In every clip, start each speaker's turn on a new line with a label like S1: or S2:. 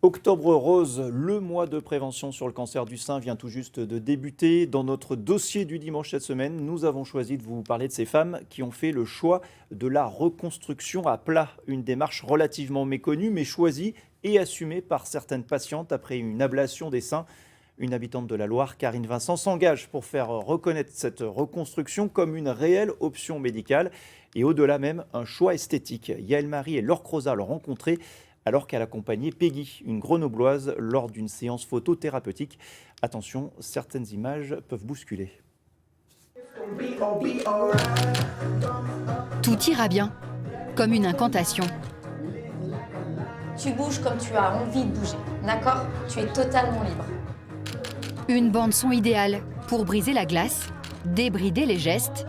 S1: Octobre rose, le mois de prévention sur le cancer du sein vient tout juste de débuter. Dans notre dossier du dimanche cette semaine, nous avons choisi de vous parler de ces femmes qui ont fait le choix de la reconstruction à plat. Une démarche relativement méconnue mais choisie et assumée par certaines patientes après une ablation des seins. Une habitante de la Loire, Karine Vincent, s'engage pour faire reconnaître cette reconstruction comme une réelle option médicale et au-delà même un choix esthétique. Yaël Marie et Laure Crozat l'ont rencontrée alors qu'elle accompagnait Peggy, une grenobloise, lors d'une séance photothérapeutique. Attention, certaines images peuvent bousculer.
S2: Tout ira bien, comme une incantation.
S3: Tu bouges comme tu as envie de bouger, d'accord? Tu es totalement libre.
S2: Une bande-son idéale pour briser la glace, débrider les gestes,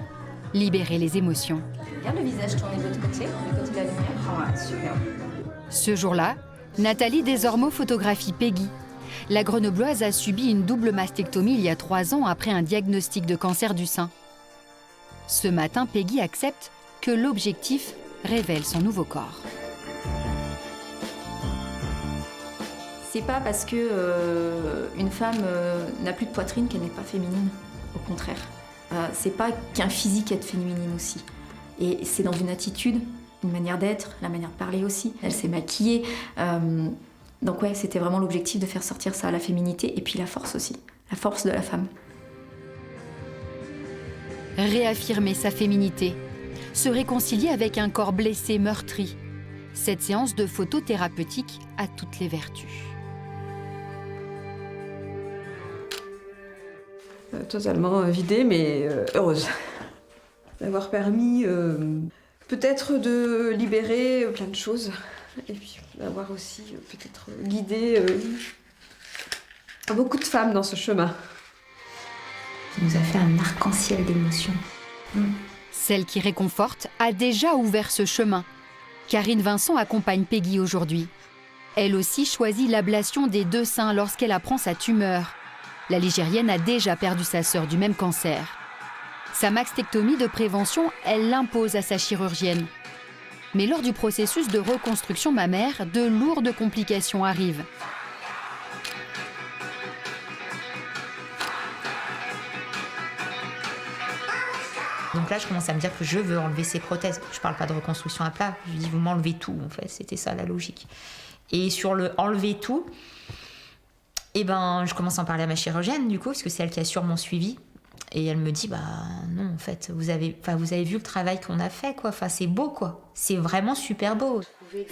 S2: libérer les émotions.
S3: Regarde le visage tourné de l'autre côté, du côté de la lumière. Ouais, super.
S2: Ce jour-là, Nathalie Desormeaux photographie Peggy. La grenobloise a subi une double mastectomie il y a 3 ans après un diagnostic de cancer du sein. Ce matin, Peggy accepte que l'objectif révèle son nouveau corps.
S3: C'est pas parce que une femme n'a plus de poitrine qu'elle n'est pas féminine. Au contraire. C'est pas qu'un physique être féminine aussi. Et c'est dans une attitude, une manière d'être, la manière de parler aussi. Elle s'est maquillée. Donc ouais, c'était vraiment l'objectif de faire sortir ça, la féminité et puis la force aussi. La force de la femme.
S2: Réaffirmer sa féminité, se réconcilier avec un corps blessé, meurtri. Cette séance de photothérapeutique a toutes les vertus.
S4: Totalement vidée, mais heureuse d'avoir permis peut-être de libérer plein de choses et puis d'avoir aussi peut-être guidé beaucoup de femmes dans ce chemin.
S3: Ça nous a fait un arc-en-ciel d'émotions.
S2: Celle qui réconforte a déjà ouvert ce chemin. Karine Vincent accompagne Peggy aujourd'hui. Elle aussi choisit l'ablation des 2 seins lorsqu'elle apprend sa tumeur. La Ligérienne a déjà perdu sa sœur du même cancer. Sa mastectomie de prévention, elle l'impose à sa chirurgienne. Mais lors du processus de reconstruction mammaire, de lourdes complications arrivent.
S5: Donc là, je commence à me dire que je veux enlever ces prothèses. Je parle pas de reconstruction à plat. Je dis, vous m'enlevez tout, en fait. C'était ça, la logique. Et sur le enlever tout, je commence à en parler à ma chirurgienne, du coup, parce que c'est elle qui assure mon suivi. Et elle me dit, non, en fait, vous avez vu le travail qu'on a fait, quoi. Enfin, c'est beau, quoi. C'est vraiment super beau.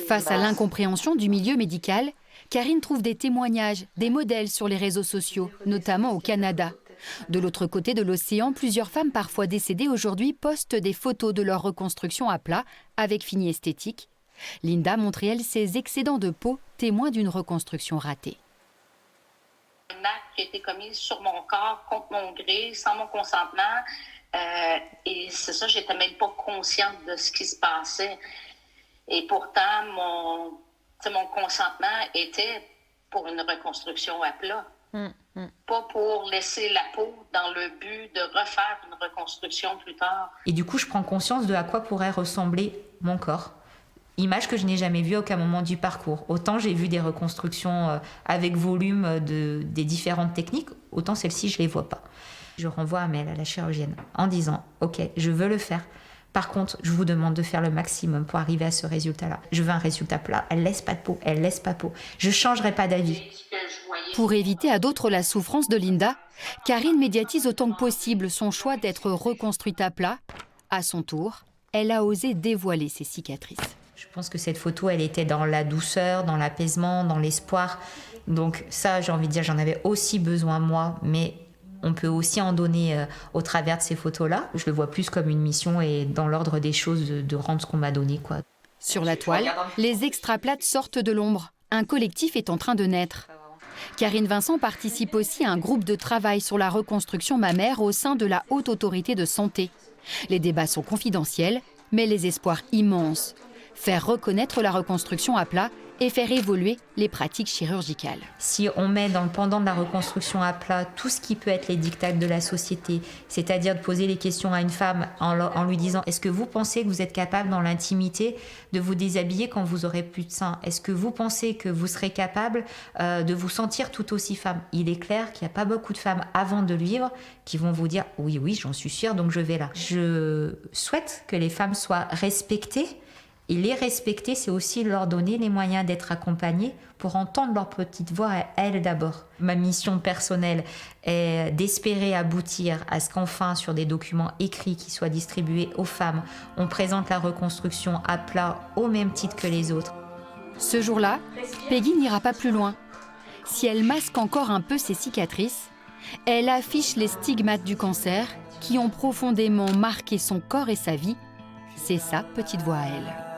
S2: Face à l'incompréhension du milieu médical, Karine trouve des témoignages, des modèles sur les réseaux sociaux, notamment au Canada. De l'autre côté de l'océan, plusieurs femmes parfois décédées aujourd'hui postent des photos de leur reconstruction à plat, avec fini esthétique. Linda montre, elle, ses excédents de peau, témoins d'une reconstruction ratée.
S6: Un acte qui a été commis sur mon corps, contre mon gré, sans mon consentement. Et c'est ça, j'étais même pas consciente de ce qui se passait. Et pourtant, mon consentement était pour une reconstruction à plat. Pas pour laisser la peau dans le but de refaire une reconstruction plus tard.
S5: Et du coup, je prends conscience de à quoi pourrait ressembler mon corps. Image que je n'ai jamais vue à aucun moment du parcours. Autant j'ai vu des reconstructions avec volume des différentes techniques, autant celle-ci, je ne les vois pas. Je renvoie un mail à la chirurgienne en disant « Ok, je veux le faire. Par contre, je vous demande de faire le maximum pour arriver à ce résultat-là. Je veux un résultat plat. Elle laisse pas de peau, elle laisse pas peau. Je ne changerai pas d'avis. »
S2: Pour éviter à d'autres la souffrance de Linda, Karine médiatise autant que possible son choix d'être reconstruite à plat. À son tour, elle a osé dévoiler ses cicatrices.
S5: Je pense que cette photo, elle était dans la douceur, dans l'apaisement, dans l'espoir. Donc ça, j'ai envie de dire, j'en avais aussi besoin moi, mais on peut aussi en donner au travers de ces photos-là. Je le vois plus comme une mission et dans l'ordre des choses de rendre ce qu'on m'a donné, quoi.
S2: Sur la toile, les extraplates sortent de l'ombre. Un collectif est en train de naître. Karine Vincent participe aussi à un groupe de travail sur la reconstruction mammaire au sein de la Haute Autorité de Santé. Les débats sont confidentiels, mais les espoirs immenses. Faire reconnaître la reconstruction à plat et faire évoluer les pratiques chirurgicales.
S5: Si on met dans le pendant de la reconstruction à plat tout ce qui peut être les dictats de la société, c'est-à-dire de poser les questions à une femme en lui disant « Est-ce que vous pensez que vous êtes capable dans l'intimité de vous déshabiller quand vous aurez plus de seins ? Est-ce que vous pensez que vous serez capable de vous sentir tout aussi femme ?» Il est clair qu'il n'y a pas beaucoup de femmes avant de le vivre qui vont vous dire « Oui, oui, j'en suis sûre, donc je vais là ». Je souhaite que les femmes soient respectées. Et les respecter, c'est aussi leur donner les moyens d'être accompagnées pour entendre leur petite voix à elles d'abord. Ma mission personnelle est d'espérer aboutir à ce qu'enfin, sur des documents écrits qui soient distribués aux femmes, on présente la reconstruction à plat au même titre que les autres.
S2: Ce jour-là, Peggy n'ira pas plus loin. Si elle masque encore un peu ses cicatrices, elle affiche les stigmates du cancer qui ont profondément marqué son corps et sa vie. C'est sa petite voix à elle.